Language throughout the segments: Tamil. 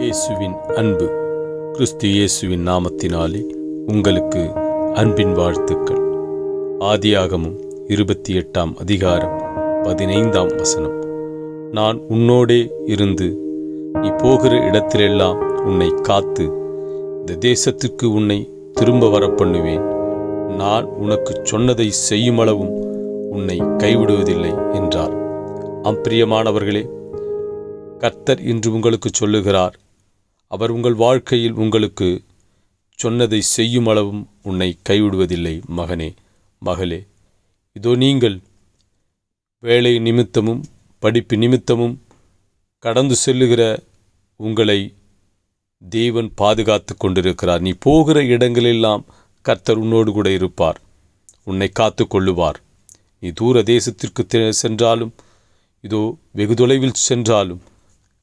இயேசுவின் அன்பு. கிறிஸ்து இயேசுவின் நாமத்தினாலே உங்களுக்கு அன்பின் வாழ்த்துக்கள். ஆதியாகமம் 28 அதிகாரம் 15 நான் உன்னோடே இருந்து நீ போகிற இடத்திலெல்லாம் உன்னை காத்து இந்த தேசத்திற்கு உன்னை திரும்ப வரப்பண்ணுவேன். நான் உனக்கு சொன்னதை செய்யுமளவும் உன்னை கைவிடுவதில்லை என்றார். பிரியமானவர்களே, கர்த்தர் இன்று உங்களுக்கு சொல்லுகிறார், அவர் உங்கள் வாழ்க்கையில் உங்களுக்கு சொன்னதை செய்யும் அளவும் உன்னை கைவிடுவதில்லை. மகனே, மகளே, இதோ நீங்கள் வேலை நிமித்தமும் படிப்பு நிமித்தமும் கடந்து செல்லுகிற உங்களை தேவன் பாதுகாத்து கொண்டிருக்கிறார். நீ போகிற இடங்களெல்லாம் கர்த்தர் உன்னோடு கூட இருப்பார், உன்னை காத்து கொள்ளுவார். நீ தூர தேசத்திற்கு சென்றாலும், இதோ வெகு தொலைவில் சென்றாலும்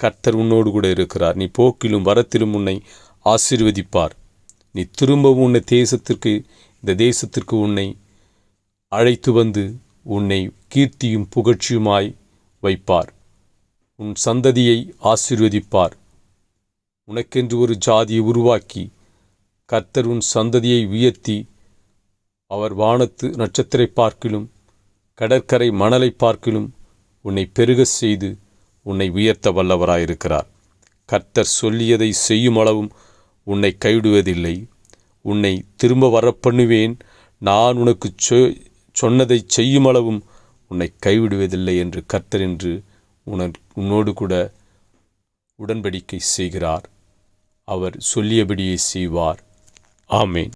கர்த்தர் உன்னோடு கூட இருக்கிறார். நீ போக்கிலும் வரத்திலும் உன்னை ஆசீர்வதிப்பார். நீ திரும்பவும் உன்னை இந்த தேசத்திற்கு உன்னை அழைத்து வந்து உன்னை கீர்த்தியும் புகழ்ச்சியுமாய் வைப்பார். உன் சந்ததியை ஆசீர்வதிப்பார். உனக்கென்று ஒரு ஜாதியை உருவாக்கி கர்த்தர் உன் சந்ததியை உயர்த்தி அவர் வானத்து நட்சத்திரை பார்க்கிலும் கடற்கரை மணலை பார்க்கிலும் உன்னை பெருக செய்து உன்னை உயர்த்த வல்லவராயிருக்கிறார். கர்த்தர் சொல்லியதை செய்யும் அளவும் உன்னை கைவிடுவதில்லை. உன்னை திரும்ப வரப்பண்ணுவேன். நான் உனக்கு சொன்னதை செய்யும் அளவும் உன்னை கைவிடுவதில்லை என்று கர்த்தர் என்று உன்னோடு கூட உடன்படிக்கை செய்கிறார். அவர் சொல்லியபடியே செய்வார். ஆமேன்.